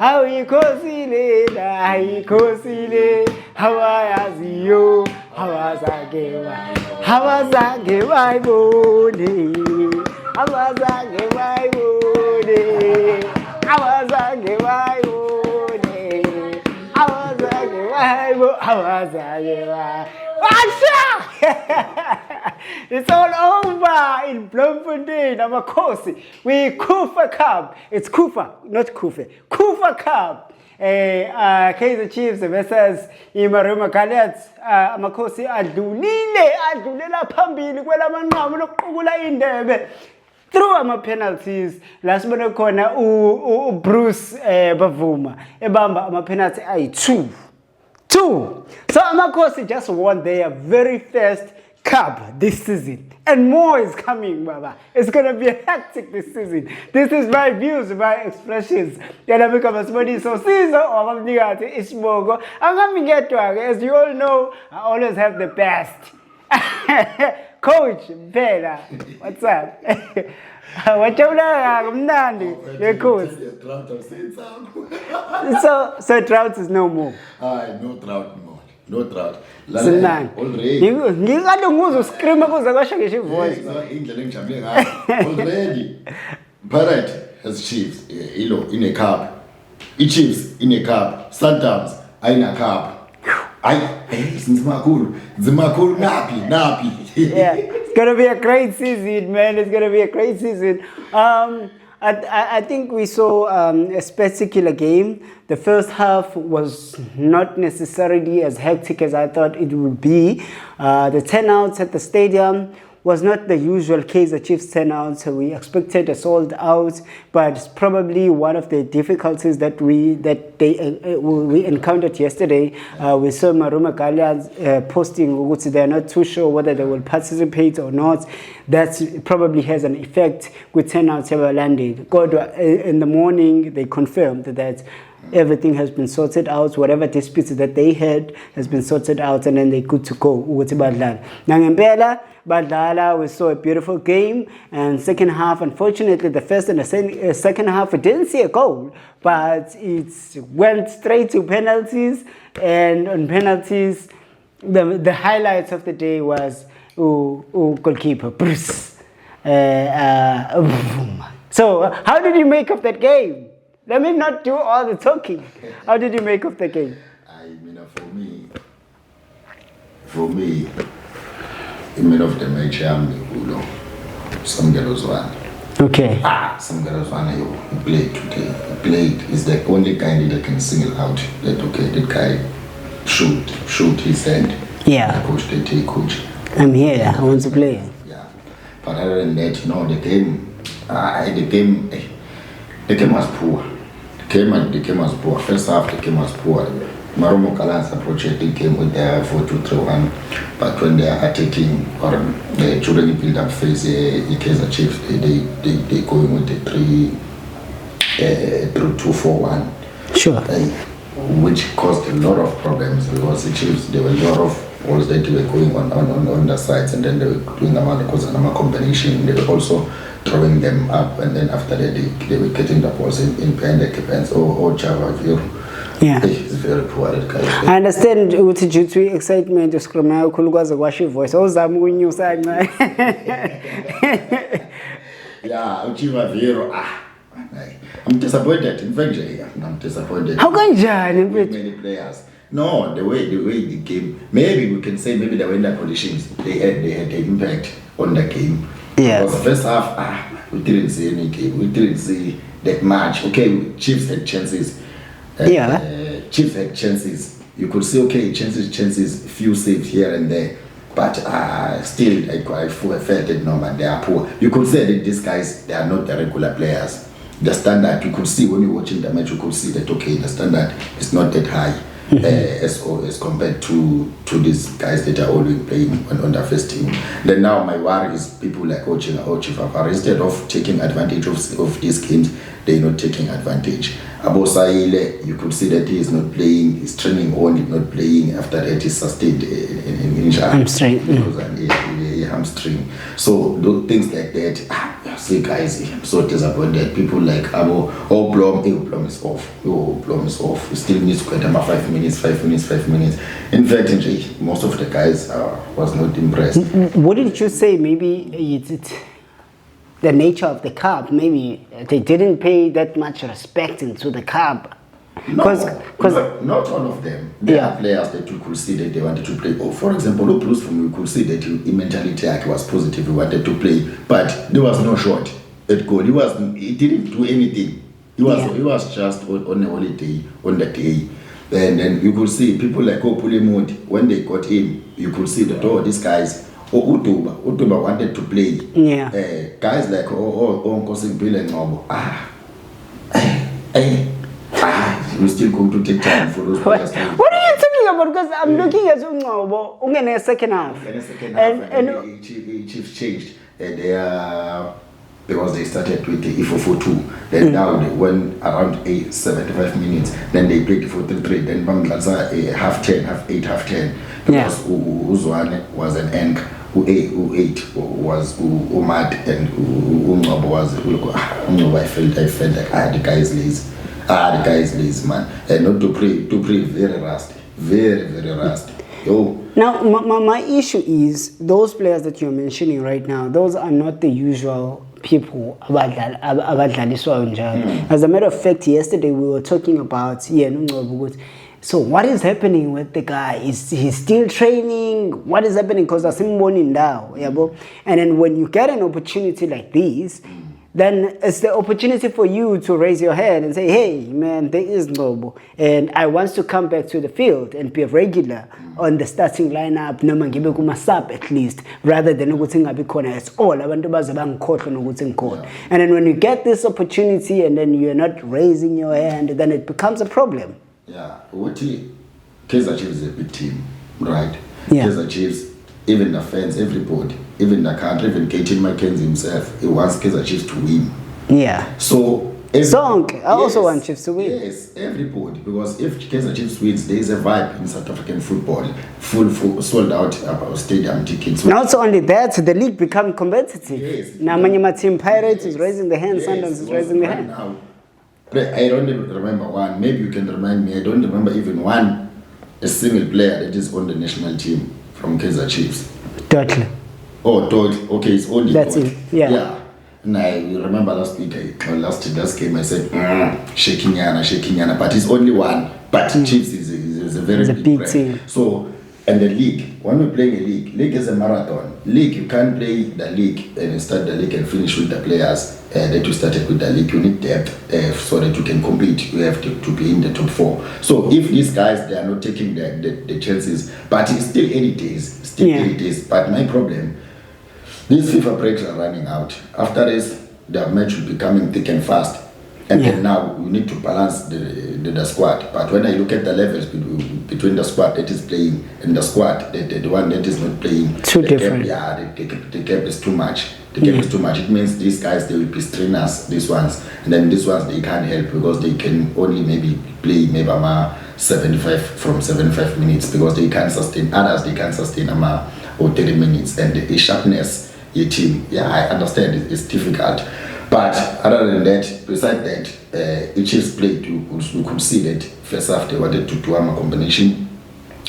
Ayikhosile ayikhosile hawayaziyo hawazake bayibone hawazake bayibone hawazake bayibone hawazake Asha! It's all over in Bloemfontein, Amakhosi. We CUFA Cup. It's CUFA, not CUFA. CUFA Cup. Kaizer Chiefs versus Marumo Gallants. Amakhosi adlulela phambili kwelamanqamu lokuqukula indebe through ama-penalties. La sibone khona Bruce Bvuma ebamba ama-penalty ayi-2. So Amakhosi just won their very first cup this season. And more is coming, Baba. It's going to be hectic this season. This is my views, my expressions. As you all know, I always have the best. Coach, Bella, what's up? Coach. So drought is no more. No drought more. No drought. Already. Already. Pirate has Chiefs in a cup. Chiefs in a cup. Sometimes in a cup. Napi. Yeah, it's gonna be a great season, man. It's gonna be a great season. I think we saw a spectacular game. The first half was not necessarily as hectic as I thought it would be. The turnouts at the stadium was not the usual Kaizer Chiefs turnout. So we expected a sold out, but it's probably one of the difficulties that we encountered yesterday. We saw Marumo Gallants posting they are not too sure whether they will participate or not. That probably has an effect with turnouts ever landed. In the morning they confirmed that everything has been sorted out. Whatever disputes that they had has been sorted out, and then they're good to go. Badlala, we saw a beautiful game, and second half, unfortunately, the first and the second half, we didn't see a goal, but it went straight to penalties, and on penalties, the highlights of the day was goalkeeper Bruce. So, how did you make of that game? Let me not do all the talking. How did you make of the game? For me, in the middle of the match, some girls won. Okay. Some girls won. He played today. He played. Is the only guy that can single out that that guy shoot his hand. Yeah. Coach, they take coach. I'm here. I want to play. Yeah. But other than that, the game was poor. The game was poor. First half, the game was poor. Marumo Gallants approached the game with their 4-2-3-1, but when they are attacking or during the build-up phase, the Kaizer Chiefs they going with the 3-2-4-1. Sure. Which caused a lot of problems because the Chiefs, there were a lot of balls that they were going on the sides, and then they were doing a combination. They were also throwing them up, and then after that they were getting the balls in behind the defense. Java view. Yeah. It's very poor at Kaizer. I understand due to excitement to scream out Kuluga's wash voice. Oh, Zamu you sang. Yeah, Uchiva Vero. I'm disappointed. In fact, I'm disappointed. How can you with many players? No, the way the game. Maybe we can say maybe the weather conditions they had an impact on the game. Yeah. Because the first half, we didn't see any game. We didn't see that much. Okay, Chiefs had chances. Chiefs had chances. You could say chances, few saves here and there, but still I felt that no man, they are poor. You could say that these guys, they are not the regular players. The standard, you could see when you're watching the match, you could see that okay, the standard is not that high as compared to these guys that are always playing on the first team. Then now my worry is people like Chifafa, instead of taking advantage of these games, they're not taking advantage. Abo Saile, you could see that he is not playing, he's training on, not playing. After that, he's sustained in injury. I'm straight. Because he hamstring. So those things like that, you see guys, I'm so disappointed. People like Blom is off. Blom is off. He still needs to get him 5 minutes. In fact, most of the guys was not impressed. What did you say? Maybe it's the nature of the cup. Maybe they didn't pay that much respect into the cup. Not all of them. There are players that you could see that they wanted to play. Oh, for example, Plus from you could see that he mentality was positive. He wanted to play, but there was no shot at goal. He didn't do anything. He was just on a holiday on the day. And then you could see people like Pulemut, when they got in, you could see that these guys, Utuba wanted to play. Yeah. Guys like Amakhosi Win and Marumo. We're still going to take time for those players. What are you talking about? Because I'm looking at you in the second half. And Chiefs changed. Because they started with the 4-4-2. Then now they went around 75 minutes. Then they played 4-3-3. Then Bangladesh half 10, half 8, half 10. Because Uzwane was an end. U8 was Umad and Ungobo was I felt like the guys lazy. The guys lazy, man. And not to pray very rusty. Very, very rusty. Now, my issue is those players that you're mentioning right now, those are not the usual people abadlaliswa njalo. As a matter of fact, yesterday we were talking about so what is happening with the guy? Is he still training? What is happening? Because asimboni now, and then when you get an opportunity like this, then it's the opportunity for you to raise your hand and say, hey, man, there is Ngobo. And I want to come back to the field and be regular on the starting lineup, noma ngibe kuma-sub at least, rather than ukuthi ngabe khona at all. Abantu baze bangikhohlwe nokuthi ngikhona. And then when you get this opportunity and then you're not raising your hand, then it becomes a problem. Yeah, Kaizer Chiefs is a big team, right? Yeah. Kaizer Chiefs, even the fans, everybody, even the country, even Katie Mackenzie himself, he wants Kaizer Chiefs to win. Yeah. So, I also want Chiefs to win. Yes, everybody, because if Kaizer Chiefs wins, there is a vibe in South African football, full sold out stadium tickets. Not only that, the league become competitive. Yes. Now, my team Pirates is raising the hand, Sundowns is raising the hand. Now, I don't even remember one. Maybe you can remind me. I don't remember even a single player that is on the national team from Kaizer Chiefs. Totally. Oh, totally. Okay, it's only that's totally. it. Yeah. And I remember last game I said shaking yana, but it's only one. But Chiefs is a very big team. So, and the league, when we're playing a league is a marathon. League, you can't play the league and start the league and finish with the players that you started with the league. You need depth so that you can compete. You have to be in the top 4. So if these guys, they are not taking the chances, but it's still 80 days. But my problem, these FIFA breaks are running out. After this, the match will be coming thick and fast. And then now we need to balance the squad. But when I look at the levels between the squad that is playing and the squad, the one that is not playing, different. The gap is too much. The gap is too much. It means these guys, they will be strainers, these ones. And then these ones, they can't help because they can only maybe play maybe 75 minutes because they can't sustain. Others, they can't sustain 30 minutes. And the sharpness, your team, I understand it's difficult. But other than that, besides that, Chiefs played, you could see that first half they wanted to do a combination,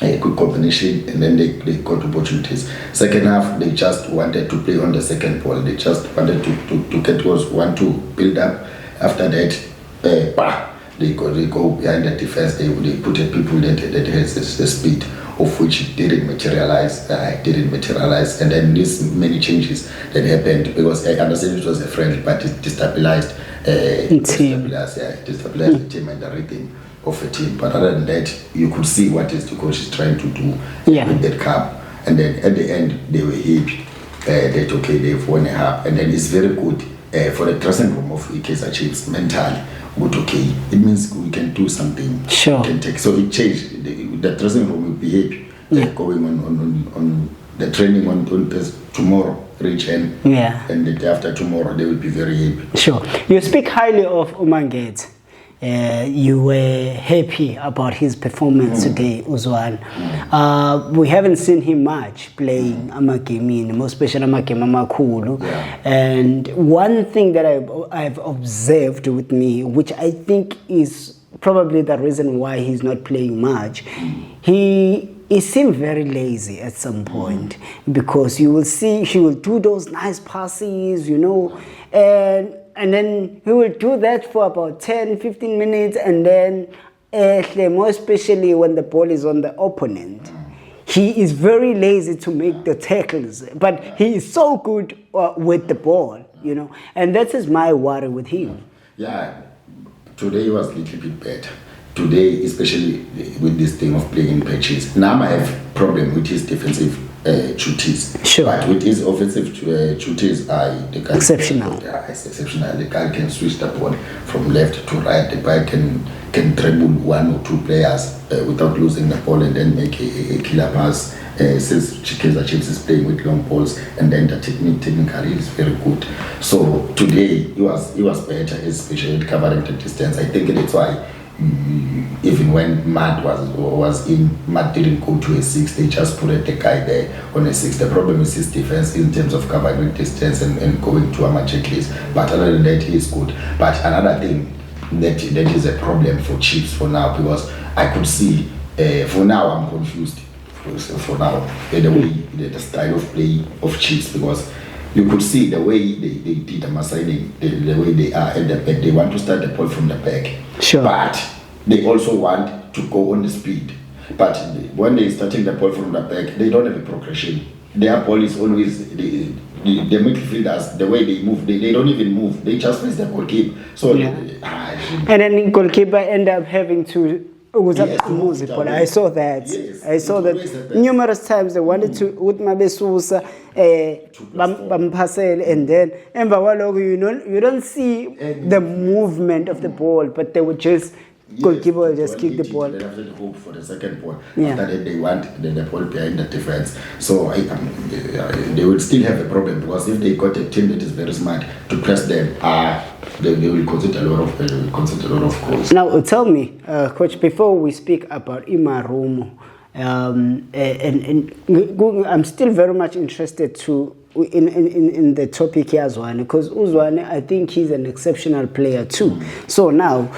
a good combination, and then they got opportunities. Second half, they just wanted to play on the second ball. They just wanted to get goals, want to build up. After that, they go behind the defense. They put people that has the speed, of which didn't materialize. And then these many changes that happened, because I understand it was a friendly, but it destabilized the team and the rhythm of a team. But other than that, you could see what is the coach is trying to do with that cup. And then at the end, they were happy that okay, they've won a cup, and then it's very good for the dressing room of Kaizer Chiefs mentally. But okay, it means we can do something. Sure. We can take. So it changed. The dressing room will be happy. Going on the training on tomorrow, reach and the day after tomorrow, they will be very happy. Sure. You speak highly of Umangete. you were happy about his performance today, Uzwan. We haven't seen him much playing amagame, more especially amagame amakhulu. And one thing that I've observed with me, which I think is probably the reason why he's not playing much, he seemed very lazy at some point, because you will see he will do those nice passes, you know, and then he will do that for about 10-15 minutes, and then more especially when the ball is on the opponent, he is very lazy to make the tackles, but he is so good with the ball, you know, and that is my worry with him. Yeah, today was a little bit better. Today, especially with this thing of playing in patches. Now I have problem with his defensive duties. Sure. But with his offensive duties, the guy Exceptional. It's exceptional. The guy can switch the ball from left to right. The guy can dribble one or two players without losing the ball, and then make a killer pass. Since Kaizer Chiefs is playing with long balls, and then the technically is very good. So today he was better, especially covering the distance. I think that's why. Even when Matt was in, Matt didn't go to a 6, they just put the guy there on a 6. The problem is his defense in terms of covering distance and going to a checklist. But other than that, he is good. But another thing that is a problem for Chiefs for now, because I could see, for now I'm confused. For now, the style of play of Chiefs, because you could see the way they did the signing, the way they are at the back. They want to start the ball from the back. Sure. But they also want to go on the speed. But when they're starting the ball from the back, they don't have a progression. Their ball is always, the midfielders, the way they move, they don't even move. They just face the goalkeeper. So, and then goalkeeper end up having to lose it, but I saw that. Yes, I saw that numerous times. They wanted to with Mabesusa, Bampasel, and then you don't see the movement of the ball, but they would just goalkeeper will just kick the ball. They have to hope for the second ball. Yeah. After that, they want the ball behind the defense. So they will still have a problem, because if they got a team that is very smart to press them, they will concede a lot of goals. Now, tell me, Coach, before we speak about Marumo, and I'm still very much interested in the topic here as well, because Uzwane, I think he's an exceptional player too. So now,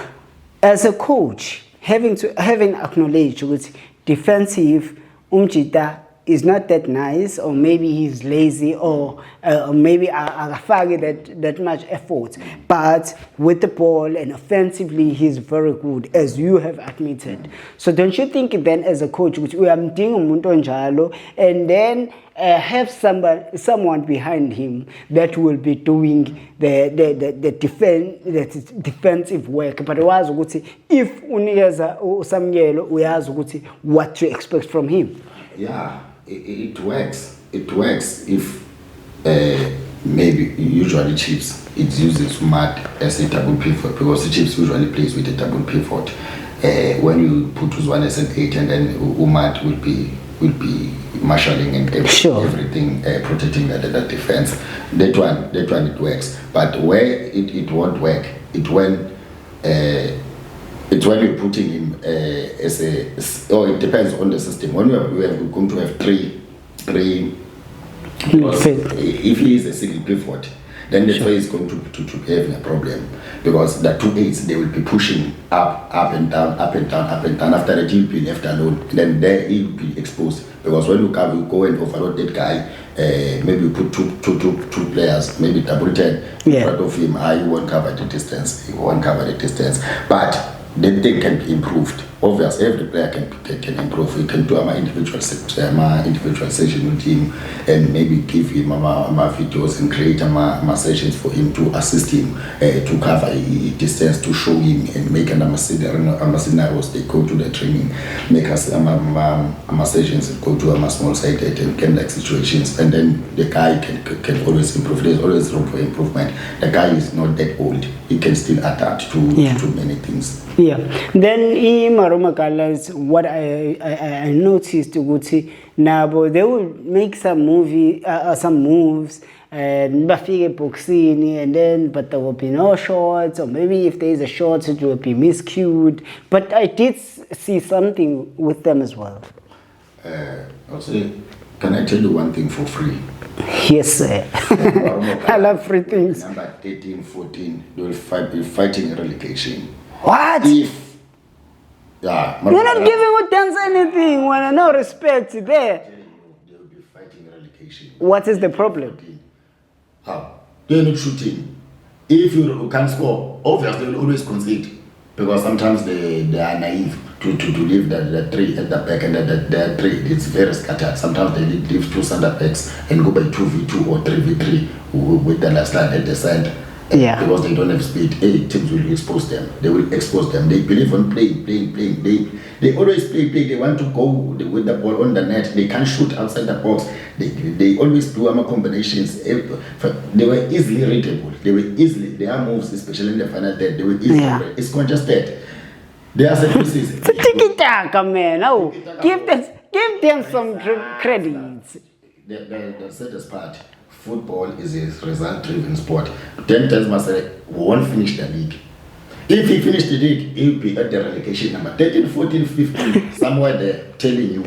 as a coach, having acknowledged with defensive Umjita is not that nice, or maybe he's lazy, or maybe agafagi that much effort, but with the ball and offensively he's very good, as you have admitted. So don't you think then, as a coach, which we are doing umuntu onjalo, and then have someone behind him that will be doing the defensive work, but wazi ukuthi if unikeza uSamuel uyazi ukuthi what to expect from him? Yeah, it works. It works if maybe usually Chiefs it uses Matt as a double pivot, because the Chiefs usually plays with a double pivot. When you put Uzwane as an 8, and then Umat will be marshalling and everything, protecting the defense. That one it works. But where it won't work, it's when you're putting him as a. It depends on the system. When we are going to have three. If he is a single pivot, then that's why he's going to be having a problem, because the 2 8s, they will be pushing up and down. After that, he'll be left alone. Then there he'll be exposed, because when you go and overload that guy, maybe you put two players, maybe double 10 in front of him. He won't cover the distance. But the thing can be improved. Obviously, every player can improve. We can do my individual session with him, and maybe give him my videos and create my sessions for him to assist him to cover distance, to show him and make scenarios. They go to the training, make us my sessions, go to a small side and game like situations, and then the guy can always improve. There's always room for improvement. The guy is not that old. He can still adapt to many things. Yeah. Then Marumo Gallants, what I noticed, Guti, now they will make some moves, and bafike boxing, and then but there will be no shots, or maybe if there is a shot, it will be miscued. But I did see something with them as well. I'll say, can I tell you one thing for free? Yes, sir. I love free things. Number 13, 14, they will be fighting relegation. What? Yeah, you're not giving Utens anything when no respect there. They will be fighting relegation. What is the problem? How? They're not shooting. If you can't score, obviously they will always concede. Because sometimes they are naive to leave the three at the back, and the three, it's very scattered. Sometimes they leave two center backs and go by 2v2 or 3v3 with the last line at the center. Yeah. Because they don't have speed, teams will expose them. They will expose them. They believe on playing. They always play. They want to go with the ball on the net. They can't shoot outside the box. They always do combinations. They were easily readable. Their moves, especially in the final third, they were easily read. It's congested. They are services. It's a tiki-taka, man. Oh, give them some credits. The saddest part, football is a result-driven sport. 10 times must say, we won't finish the league. If he finished the league, he'll be at the relegation number 13, 14, 15, somewhere there, telling you.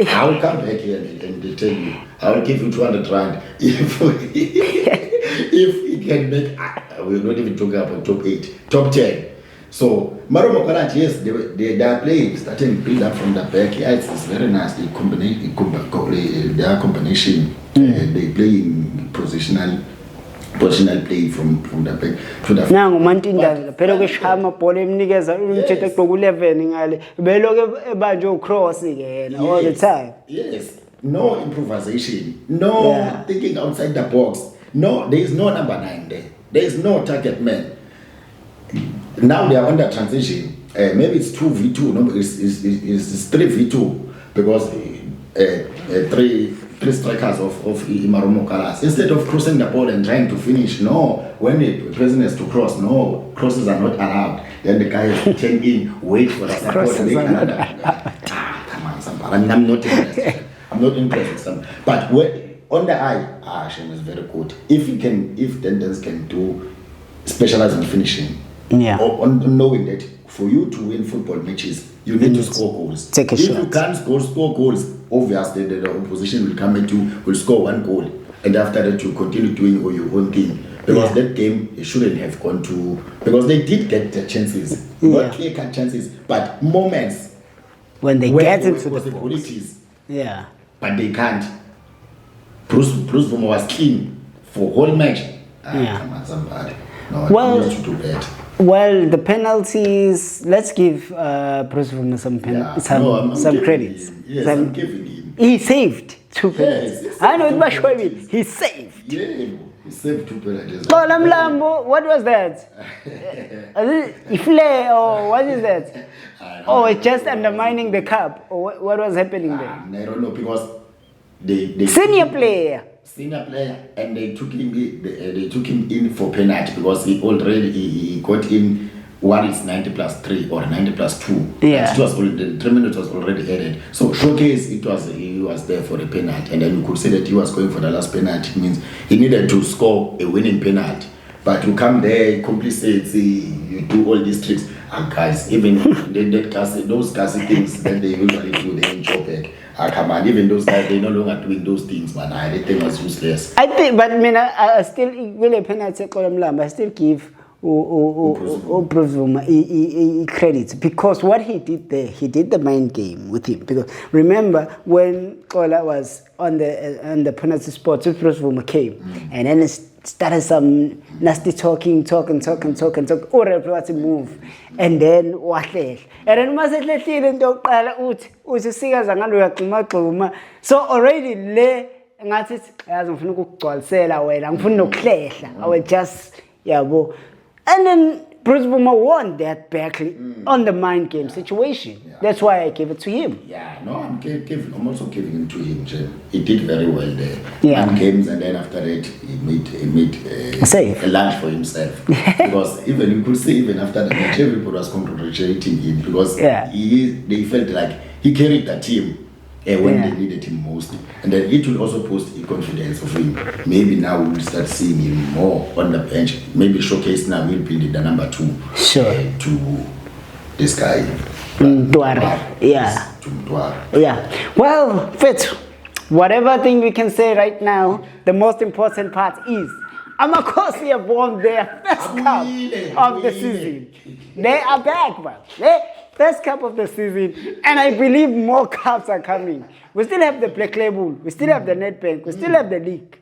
I will come back here and they tell you, I will give you 200 rand. If he can make, we're not even talking about top 8, top 10. So, Marumo, yes, they are playing, starting to build up from the back. Yeah, it's very nice. They their combination, they play in positional play from the back to the front. Now, Mantinda, Pedoga Pole Niggas, Chetak 11, Beloga Bajo cross again all the time. Yes, no improvisation, no thinking outside the box. No, there is no number 9 there. There is no target man. Now they are under transition. Maybe it's 2v2. No, it's 3v2 because three strikers of Marumo Gallants. Instead of crossing the ball and trying to finish, no. When the person has to cross, no, crosses are not allowed. Then the guy has to turn in, wait for the support, and make another. Come on, somebody. I'm not interested. I'm not interested. But on the eye, Shem is very good. If Tendence can do specialize in finishing. Yeah. Or on knowing that for you to win football matches, you need to score goals. Take a shot. If you can't score goals, obviously the opposition will come at you, will score 1 goal, and after that you continue doing all your own thing. Because that game it shouldn't have gone to, because they did get the chances, not clear-cut chances, but moments when they get into the possibilities. Yeah. But they can't. Bruce Bvuma was clean for whole match. Come on, somebody. No, well, to do that. Well, the penalties. Let's give Bruce Bvuma some credits. Yes, I'm giving him. He saved 2 penalties. Yes, I know it was showing. He saved. Yeah, he saved 2 penalties. What was that? Ifle or what is that? Oh, it's just undermining the cup. Or what was happening there? I don't know because they senior player, and they took him in for penalty because he got in. What is 90 plus 3 or 90 plus 2? Yeah. It was the 3 minutes was already added. So showcase he was there for a penalty, and then you could say that he was going for the last penalty. It means he needed to score a winning penalty. But you come there, complicate, you do all these tricks. And guys, even those gassy things that they usually do, they in Chopek. Come on, even those guys, they're no longer doing those things, man. They think was useless. I think, but I still will a penalty I still give Bvuma credits because what he did there, he did the mind game with him. Because remember when Kola was on the penalty spot, Bvuma came and then it started some nasty talking, or to move, and then what? And then so already ngathi ngifuna ukugcwalisela wena ngifuna nokuhlehla I will just yabo. And then Bruce Bvuma won that badly on the mind game situation. Yeah. That's why I gave it to him. Yeah, no, I'm also giving it to him, Jim. He did very well there. Yeah. Mind games, and then after that, he made a lunch for himself. Because even you could see, even after the match, everybody was congratulating him because they felt like he carried the team. when they needed him most. And then it will also boost the confidence of him. Maybe now we'll start seeing him more on the bench. Maybe showcase now will be the number 2 to this guy. Yeah. Well, Fit, whatever thing we can say right now, the most important part is Amakhosi have won their first cup of the season. They are back, man. First cup of the season, and I believe more cups are coming. We still have the Black Label, we still have the Nedbank, we still have the league.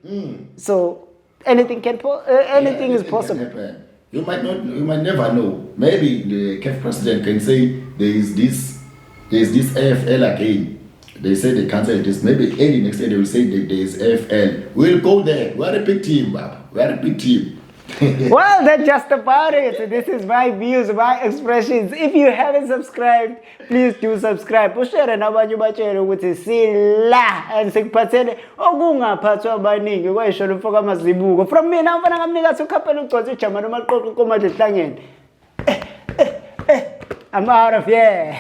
So anything is possible. You might never know. Maybe the CAF president can say there is this AFL again. They say they cancel this. Maybe early next year they will say that there is AFL. We'll go there. We are a big team, Bob. We are a big team. Well, that's just about it. This is my views, my expressions. If you haven't subscribed, please do subscribe. Ushare nabanye batshele ukuthi sila and sikuphathele okungaphathwa abaningi kwayisho lufaka amazibuko. From me now mfana ngamnika ukhapela ugcotha ijama nomaqoqo komadle hlangene. I'm out of here.